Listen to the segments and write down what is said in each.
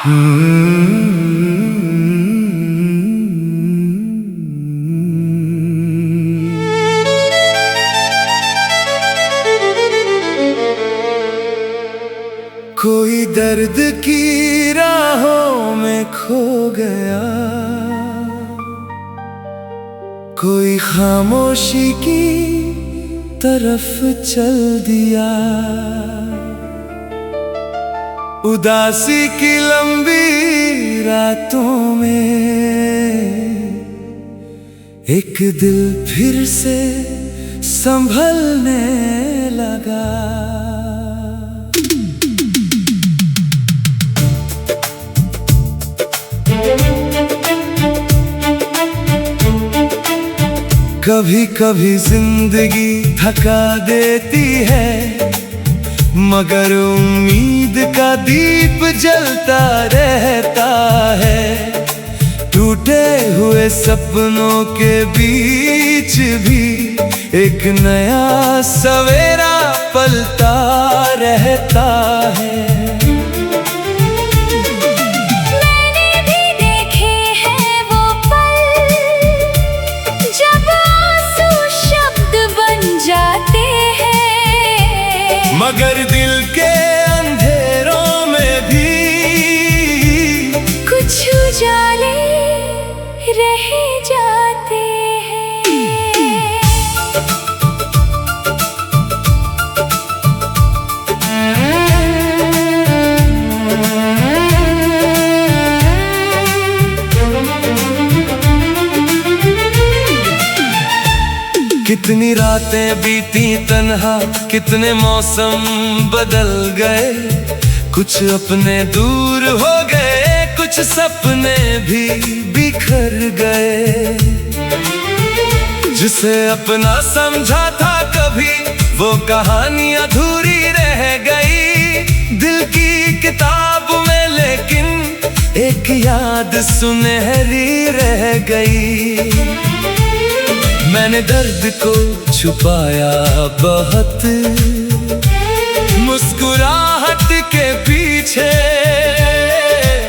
कोई दर्द की राहों में खो गया, कोई खामोशी की तरफ चल दिया। उदासी की लंबी रातों में एक दिल फिर से संभलने लगा। कभी कभी जिंदगी थका देती है, मगर उम्मीद का दीप जलता रहता है। टूटे हुए सपनों के बीच भी एक नया सवेरा पलता रहता है। मगर दिल के अंधेरों में भी कुछ उजाले रह जाते हैं। कितनी रातें बीती तन्हा, कितने मौसम बदल गए। कुछ अपने दूर हो गए, कुछ सपने भी बिखर गए। जिसे अपना समझा था कभी, वो कहानी अधूरी रह गई दिल की किताब में। लेकिन एक याद सुनहरी रह गई। मैंने दर्द को छुपाया बहुत मुस्कुराहट के पीछे,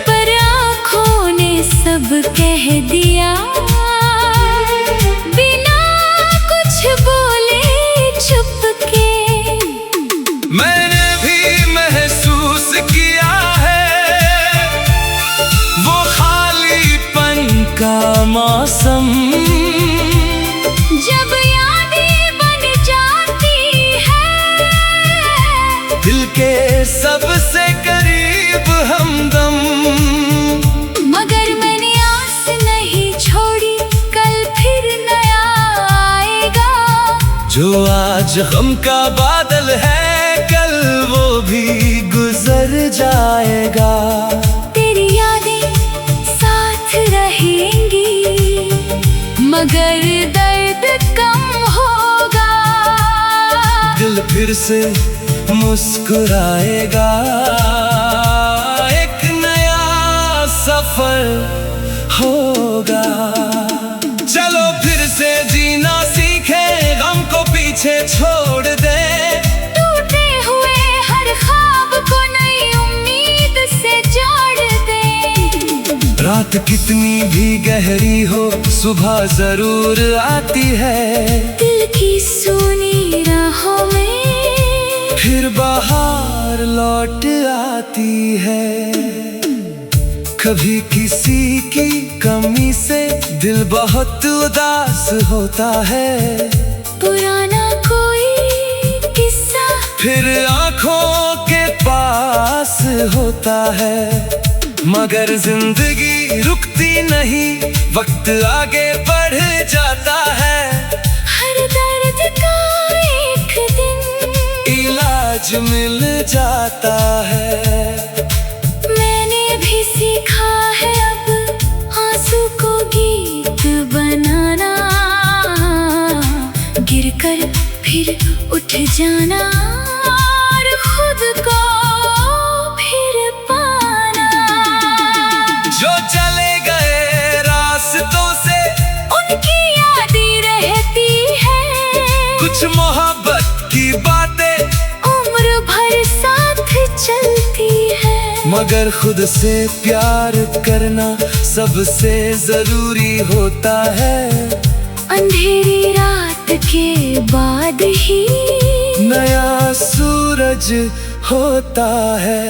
पर आँखों ने सब कह दिया बिना कुछ बोले चुपके। मैंने भी महसूस किया है वो खालीपन का मौसम, जब यादें बन जाती है दिल के सबसे करीब हमदम। मगर मैंने आस नहीं छोड़ी, कल फिर नया आएगा। जो आज गम का बादल है, कल वो भी गुजर जाएगा। तेरी यादें साथ रहेंगी, मगर दर्द कम होगा। दिल फिर से मुस्कुराएगा, एक नया सफर होगा। चलो फिर से जीना सीखे, गम को पीछे छोड़ दे। टूटे हुए हर ख्वाब को नई उम्मीद से जोड़ दे। रात कितनी भी गहरी हो, सुबह जरूर आती है। दिल की सुनी राहों में फिर बाहर लौट आती है। कभी किसी की कमी से दिल बहुत उदास होता है। पुराना कोई किस्सा फिर आँखों के पास होता है। मगर जिंदगी रुकती नहीं, वक्त आगे बढ़ जाता है। हर दर्द का एक दिन इलाज मिल जाता है। मैंने भी सीखा है अब आंसू को गीत बनाना, गिरकर फिर उठ जाना और खुद को फिर पाना। जो चले गए रास्तों से उनकी यादें रहती है। कुछ मोहब्बत की बातें उम्र भर साथ चलती है। मगर खुद से प्यार करना सबसे जरूरी होता है। अंधेरी रात के बाद ही नया सूरज होता है।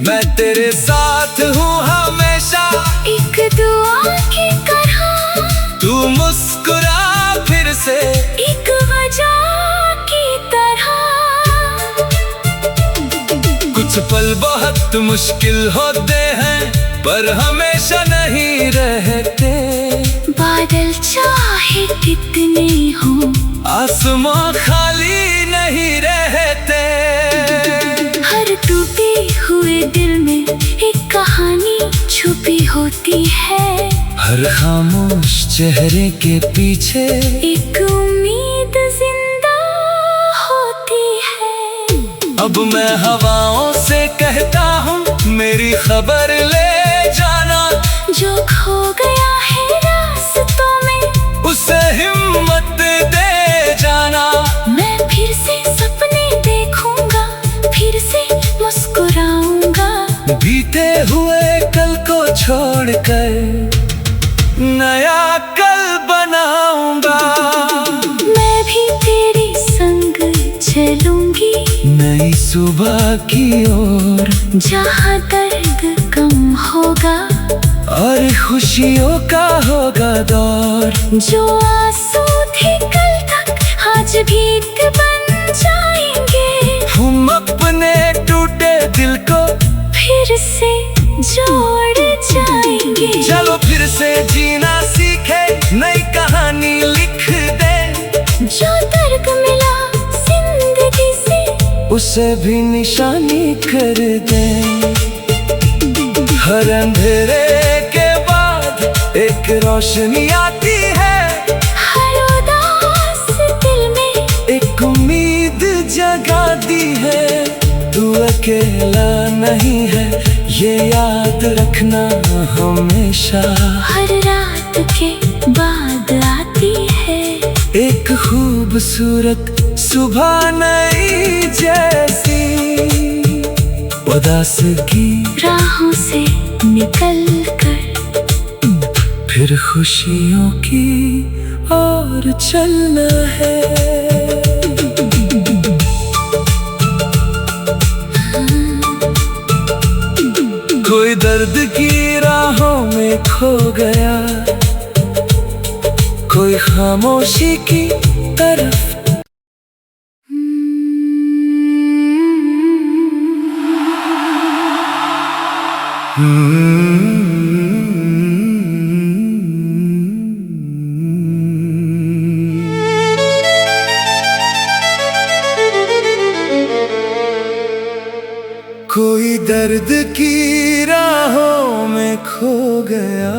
मैं तेरे साथ हूँ हमेशा, एक दुआ की तरह। तू मुस्कुरा फिर से, एक वजह की तरह। कुछ पल बहुत मुश्किल होते हैं पर हमेशा नहीं रहते। बादल चाहे कितने हो, आसमां खाली नहीं रहते। हर टूटे हुए दिल में एक कहानी छुपी होती है। हर खामोश चेहरे के पीछे एक उम्मीद जिंदा होती है। अब मैं हवाओं से कहता हूँ मेरी खबर ले जाना। जो खो गया है रास्तों में उसे हिम्मत दे जाना। मैं फिर से सपने देखूंगा, फिर से मुस्कुराऊंगा। बीते हुए कल को छोड़कर नया कल बनाऊंगा। मैं भी तेरे संग चलूंगी, नई सुबह की ओर, जहाँ दर्द कम होगा और खुशियों का होगा दौर। जो आंसू थे कल तक आज भीख बन जाएंगे। हम अपने टूटे दिल को फिर से जोड़ जाएंगे। चलो फिर से जीना सीखे, नई कहानी लिख दे। जो दर्द मिला जिंदगी से उसे भी निशानी कर दे। हर अंधेरे के बाद एक रोशनी आती है। हर उदास दिल में एक उम्मीद जगाती है। तू अकेला नहीं है ये याद रखना हमेशा। हर रात के बाद आती है एक खूबसूरत सुबह नई जैसी। उदास की राहों से निकल कर फिर खुशियों की ओर चलना है। कोई दर्द की राहों में खो गया, कोई खामोशी की तरफ। कोई दर्द की राहों में खो गया,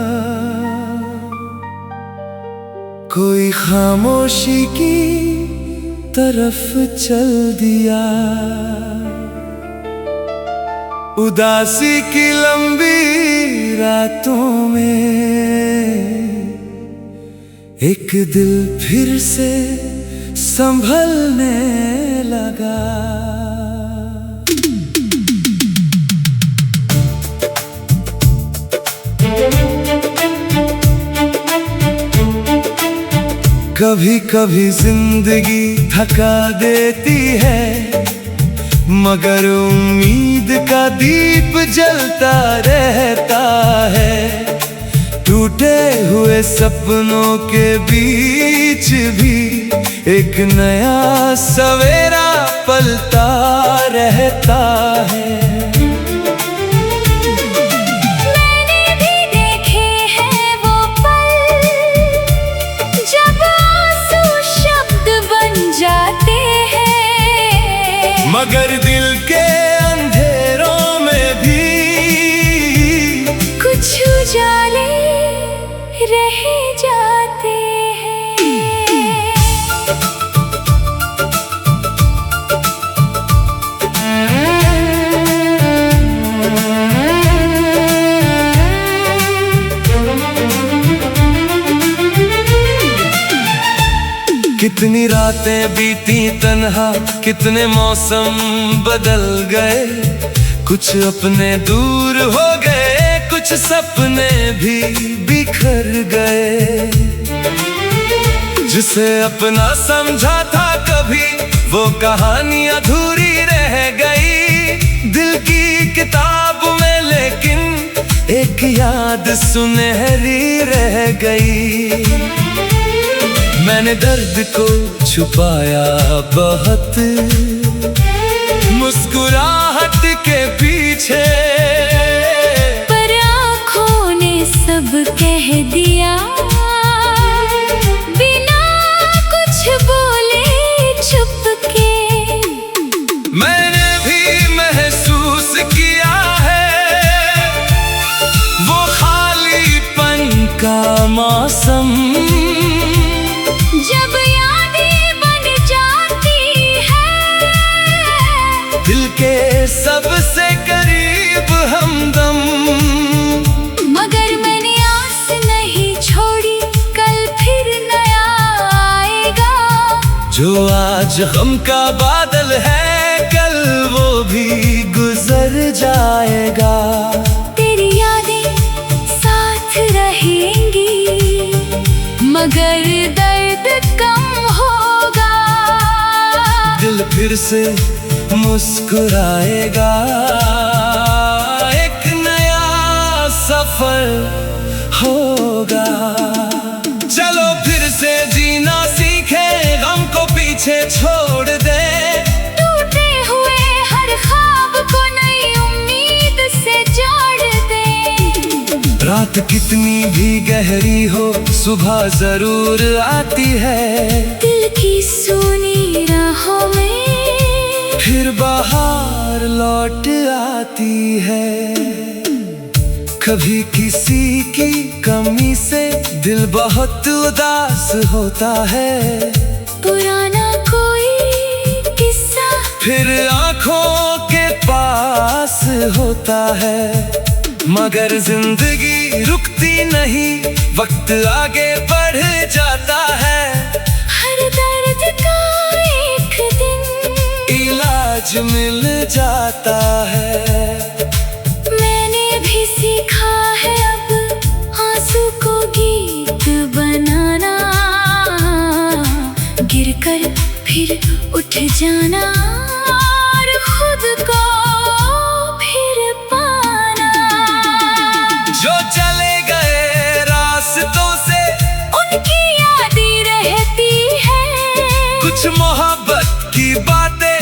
कोई खामोशी की तरफ चल दिया। उदासी की लंबी रातों में एक दिल फिर से संभलने लगा। कभी कभी जिंदगी थका देती है, मगर उम्मीद का दीप जलता रहता है। टूटे हुए सपनों के बीच भी एक नया सवेरा पलता रहता है। मैंने भी देखे हैं वो पल जब आंसू शब्द बन जाते हैं, मगर दिल के अंधेरों में भी कुछ उजाले रह जाते हैं। कितनी रातें बीती तन्हा, कितने मौसम बदल गए, कुछ अपने दूर हो गए, कुछ सपने भी बिखर गए। जिसे अपना समझा था कभी, वो कहानी अधूरी रह गई दिल की किताब में, लेकिन एक याद सुनहरी रह गई। मैंने दर्द को छुपाया बहुत मुस्कुराहट के पीछे, पर आँखों ने सब कह दिया बिना कुछ बोले चुपके। मैंने भी महसूस किया है वो खालीपन का मौसम, जब यादें बन जाती है दिल के सबसे करीब हमदम। मगर मैंने आस नहीं छोड़ी, कल फिर नया आएगा। जो आज गम का बादल है, कल वो भी गुजर जाएगा। तेरी यादें साथ रहेंगी, मगर दर्द कम होगा। दिल फिर से मुस्कुराएगा, एक नया सफर होगा। चलो फिर से जीना सीखे, गम को पीछे छोड़ दे। टूटे हुए हर ख्वाब को नई उम्मीद से जोड़ दे। रात कितनी भी गहरी हो, सुबह जरूर आती है। दिल की सुनी राहों में फिर बाहर लौट आती है। कभी किसी की कमी से दिल बहुत उदास होता है। पुराना कोई किस्सा फिर आंखों के पास होता है, मगर जिंदगी रुकती नहीं, वक्त आगे बढ़ जाता है। हर दर्द का एक दिन इलाज मिल जाता है। मैंने भी सीखा है अब आंसू को गीत बनाना, गिरकर फिर उठ जाना और खुद को फिर पाना। जो चले गए रास्तों से उनकी यादें रहती है, कुछ मोहब्बत की बातें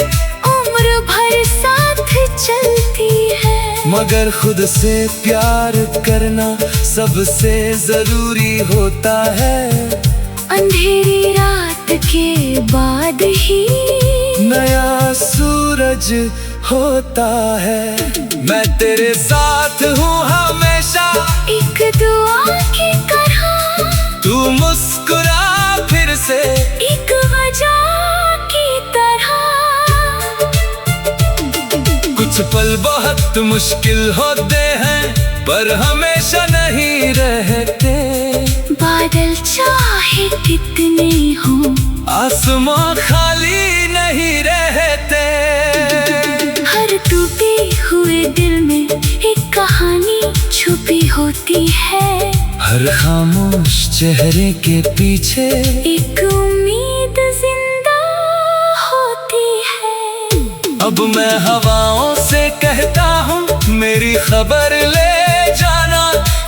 उम्र भर साथ चलती है। मगर खुद से प्यार करना सबसे जरूरी होता है। अंधेरी रात के बाद ही नया सूरज होता है। मैं तेरे साथ हूँ हमेशा, एक दुआ की तरह। तू मुस्कुरा फिर से एक वजह की तरह। कुछ पल बहुत मुश्किल होते हैं, पर हमेशा नहीं रहते। बादल चाहे कितने हों, आसमां खाली नहीं रहते। हर टूटे हुए दिल में एक कहानी छुपी होती है। हर खामोश चेहरे के पीछे एक उम्मीद जिंदा होती है। अब मैं हवाओं से कहता हूँ, मेरी खबर ले जाना।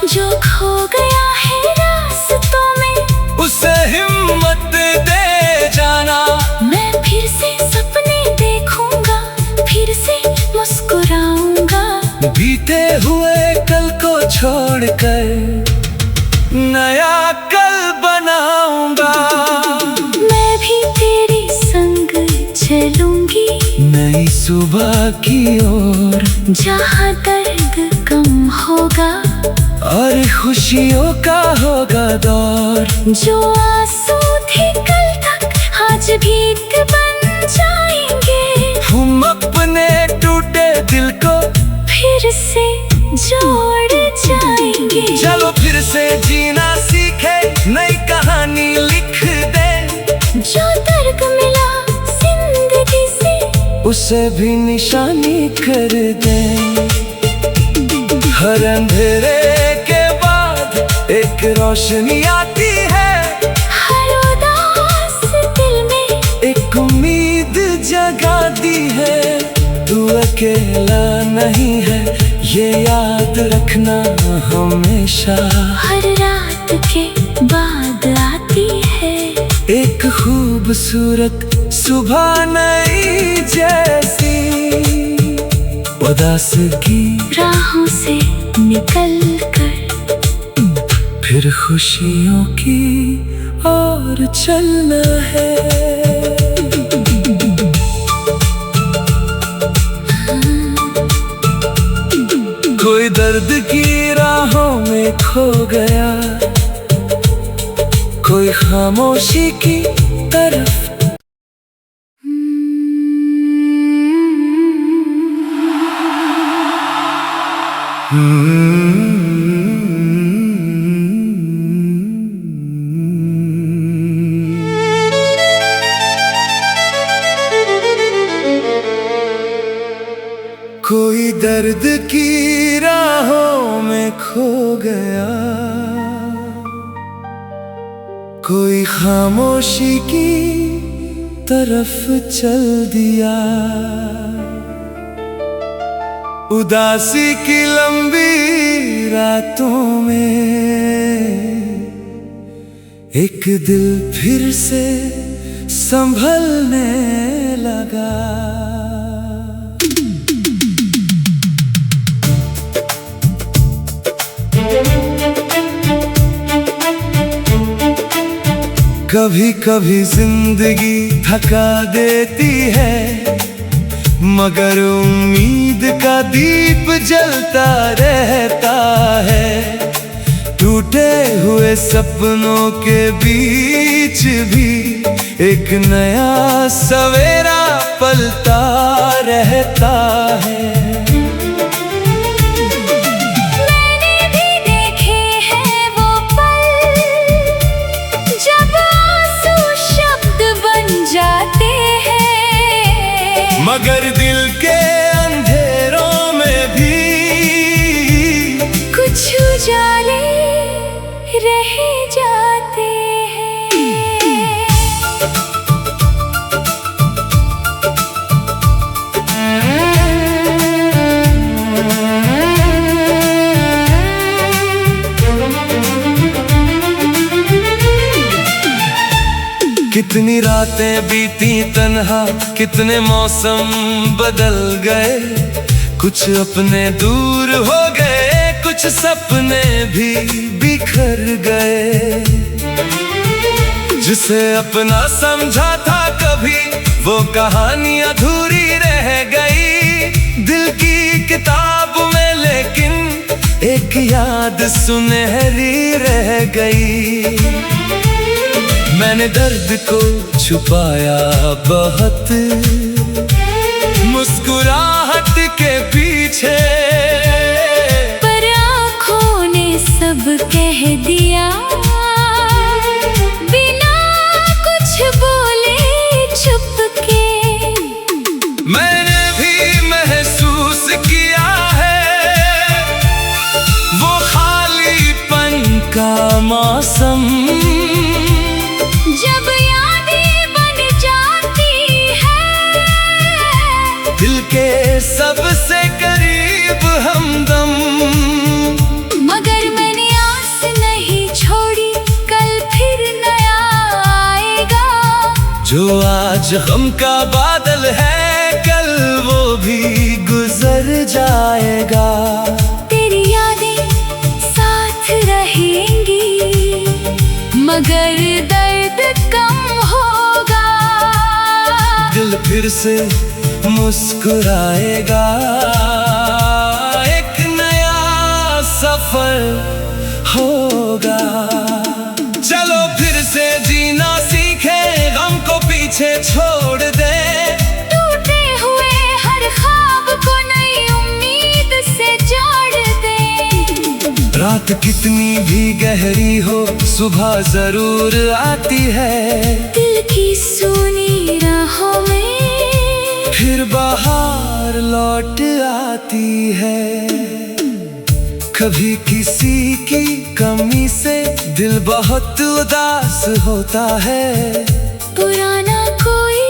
जो खो गया है रास्तों में, उसे हिम्मत दे जाना। मैं फिर से सपने देखूंगा, फिर से मुस्कुराऊंगा। बीते हुए कल को छोड़कर नया कल बनाऊंगा। मैं भी तेरे संग चलूंगी, नई सुबह की ओर, जहाँ दर्द कम होगा और खुशियों का होगा दौर। जो आंसू थे कल तक आज भीख बन जाएंगे। हम अपने टूटे दिल को फिर से जोड़ जाएंगे। चलो फिर से जीना सीखे, नई कहानी लिख दे। जो दर्द मिला जिंदगी से उसे भी निशानी कर दें। हर अंधेरे के बाद एक रोशनी आती है, हर उदास दिल में एक उम्मीद जगाती है। तू अकेला नहीं है, ये याद रखना हमेशा। हर रात के बाद आती है एक खूबसूरत सुबह नई जैसी, उदास की राहों से निकल कर फिर खुशियों की ओर चलना है। कोई दर्द की राहों में खो गया, कोई खामोशी की तरफ। कोई दर्द की राहों में खो गया, कोई खामोशी की तरफ चल दिया। उदासी की लंबी रातों में एक दिल फिर से संभलने लगा। कभी कभी जिंदगी थका देती है, मगर उम्मीद का दीप जलता रहता है। टूटे हुए सपनों के बीच भी एक नया सवेरा पलता रहता है। मगर दिल के अंधेरों में भी कुछ उजाले रह जाते हैं। कितनी रातें बीती तन्हा, कितने मौसम बदल गए। कुछ अपने दूर हो गए, कुछ सपने भी बिखर गए। जिसे अपना समझा था कभी, वो कहानी अधूरी रह गई दिल की किताब में। लेकिन एक याद सुनहरी रह गई। मैंने दर्द को छुपाया बहुत मुस्कुराहट के पीछे, पर आँखों ने सब कह दिया बिना कुछ बोले चुपके। मैंने भी महसूस किया है वो खालीपन का मौसम, जब यादें बन जाती है दिल के सबसे करीब हमदम। मगर मैंने आस नहीं छोड़ी, कल फिर नया आएगा। जो आज गम का बादल है, कल वो भी गुजर जाएगा। तेरी यादें साथ रहेंगी, मगर दर्द कम होगा। दिल फिर से मुस्कुराएगा, एक नया सफर होगा। चलो फिर से जीना सीखे, गम को पीछे छोड़ दे। टूटे हुए हर ख्वाब को नई उम्मीद से जोड़ दे। रात कितनी भी गहरी हो, सुबह जरूर आती है। दिल की सुनी राहों में फिर फिर बाहर लौट आती है। कभी किसी की कमी से दिल बहुत उदास होता है। पुराना कोई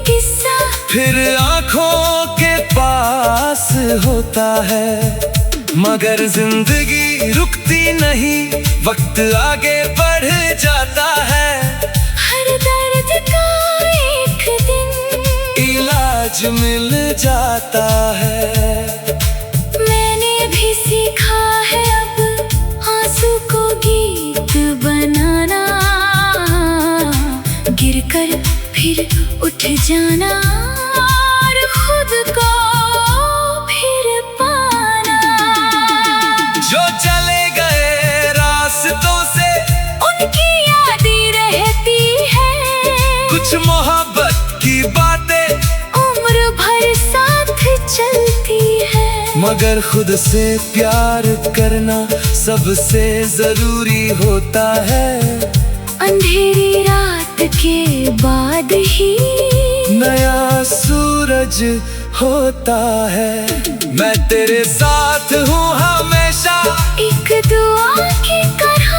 किस्सा फिर आंखों के पास होता है। मगर जिंदगी रुकती नहीं, वक्त आगे बढ़ जाता है। हर दर्द का एक दिन इलाज मिल जाता है। मैंने भी सीखा है अब आंसू को गीत बनाना, गिरकर फिर उठ जाना और खुद को फिर पाना। जो चले गए रास्तों से उनकी यादें रहती है। कुछ मोहब्बत की बातें उम्र भर साथ चलती है। मगर खुद से प्यार करना सबसे जरूरी होता है। अंधेरी रात के बाद ही नया सूरज होता है। मैं तेरे साथ हूँ हमेशा, एक दुआ की तरह।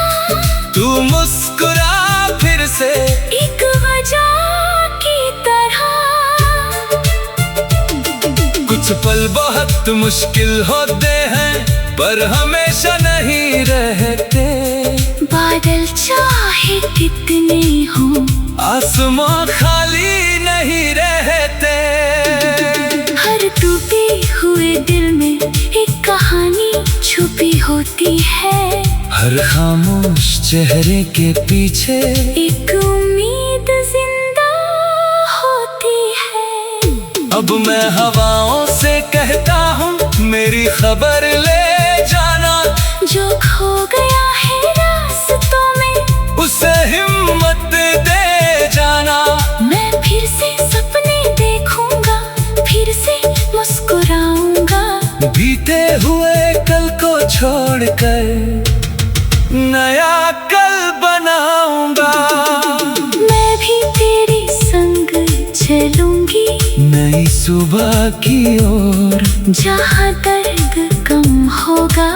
तू मुस्कुरा फिर से एक वजह की तरह। कुछ पल बहुत मुश्किल होते हैं, पर हमेशा नहीं रहते। बादल चाहे कितने हों, आसमां खाली नहीं रहते। हर टूटे हुए दिल में एक कहानी छुपी होती है। हर खामोश चेहरे के पीछे एक उम्मीद जिंदा होती है। अब मैं हवाओं से कहता हूँ, मेरी खबर ले जाना। जो खो गया है रास्तों में उसे हिम्मत दे जाना। मैं फिर से सपने देखूंगा, फिर से मुस्कुराऊंगा। बीते हुए कल को छोड़कर नया कल बनाऊंगा। मैं भी तेरे संग चलूंगी, नई सुबह की ओर, जहाँ दर्द कम होगा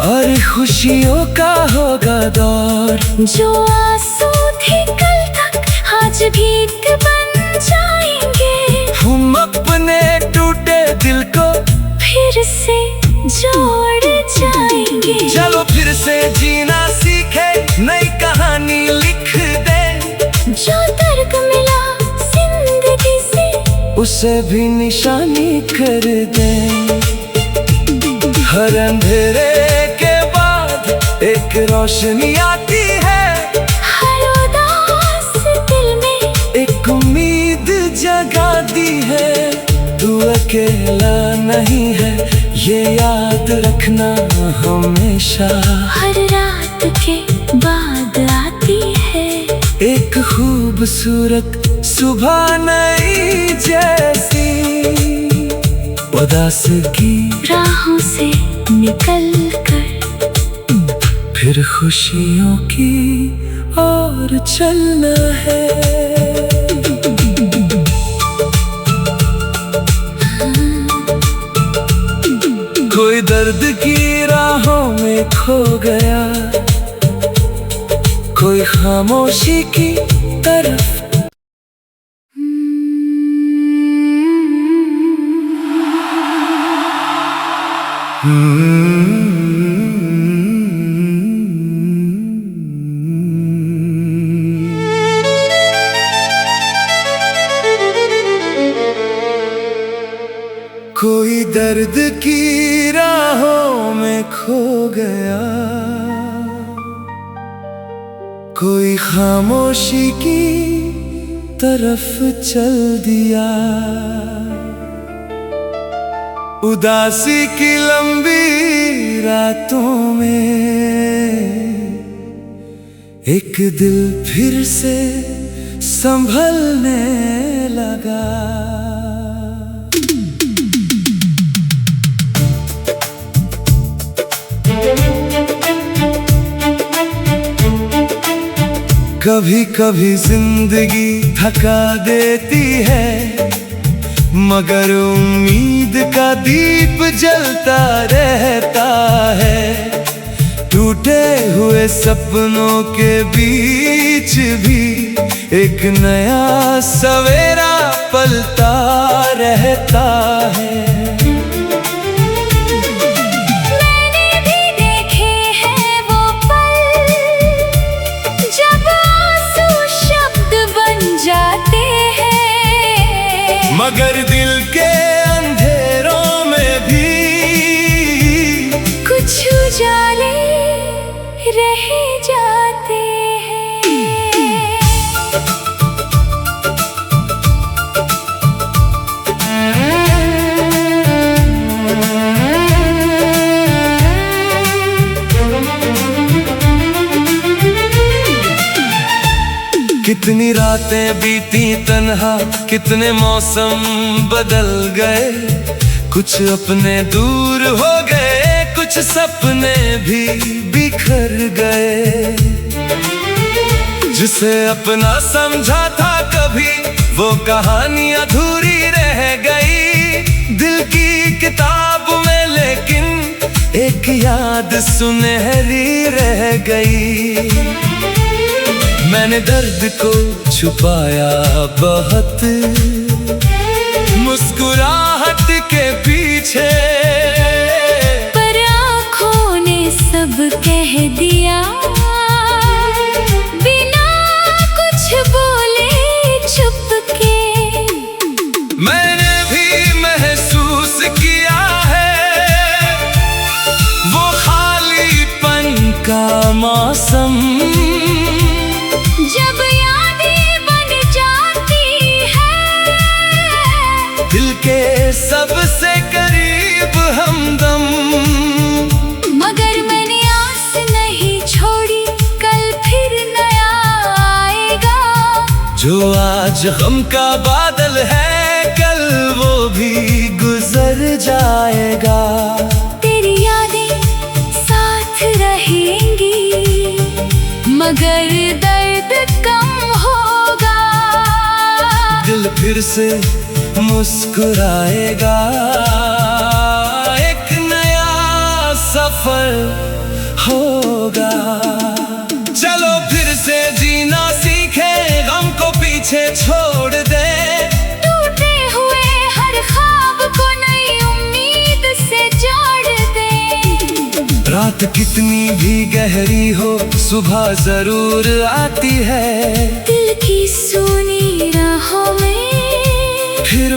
और खुशियों का होगा दौर। जो आंसू थे कल तक आज भीख बन जाएंगे। हम अपने टूटे दिल को फिर से जोड़ जाएंगे। चलो फिर से जीना सीखे, नई कहानी लिख दे। जो दर्द मिला जिंदगी से उसे भी निशानी कर दे। हर अंधेरे के बाद एक रोशनी आती है। हर उदास दिल में एक उम्मीद जगाती है। तू अकेला नहीं है, ये याद रखना हमेशा। हर रात के बाद आती है एक खूबसूरत सुबह नई जैसी। उदास की राहों से निकल कर फिर खुशियों की ओर चलना है। कोई दर्द की राहों में खो गया, कोई खामोशी की तरफ। कोई दर्द की राहों में खो गया, कोई खामोशी की तरफ चल दिया। उदासी की लंबी रातों में एक दिल फिर से संभलने लगा। कभी कभी जिंदगी थका देती है, मगर उम्मीद का दीप जलता रहता है। टूटे हुए सपनों के बीच भी एक नया सवेरा पलता रहता है। मैंने भी देखे हैं वो पल जब आंसू शब्द बन जाते हैं, मगर दिल के अंधेरों में भी कुछ उजाले रह जाते हैं। कितनी रातें बीती तन्हा, कितने मौसम बदल गए, कुछ अपने दूर हो गए, कुछ सपने भी बिखर गए। जिसे अपना समझा था कभी वो कहानी अधूरी रह गई दिल की किताब में, लेकिन एक याद सुनहरी रह गई। मैंने दर्द को छुपाया बहुत मुस्कुराहट के पीछे, पर आँखों ने सब कह दिया बिना कुछ बोले चुपके। मैंने भी महसूस किया है वो खालीपन का मौसम, जब यादें बन जाती है दिल के सबसे करीब हमदम। मगर मैंने आस नहीं छोड़ी, कल फिर नया आएगा। जो आज गम का बादल है कल वो भी गुजर जाएगा। तेरी यादें साथ रहेंगी मगर दर्द कम होगा। दिल फिर से मुस्कुराएगा, एक नया सफर होगा। चलो फिर से जीना सीखे, गम को पीछे छोड़ दे। टूटे हुए हर ख्वाब को नई उम्मीद से जोड़ दे। रात कितनी भी गहरी हो सुबह जरूर आती है। दिल की सुनी राहों में फिर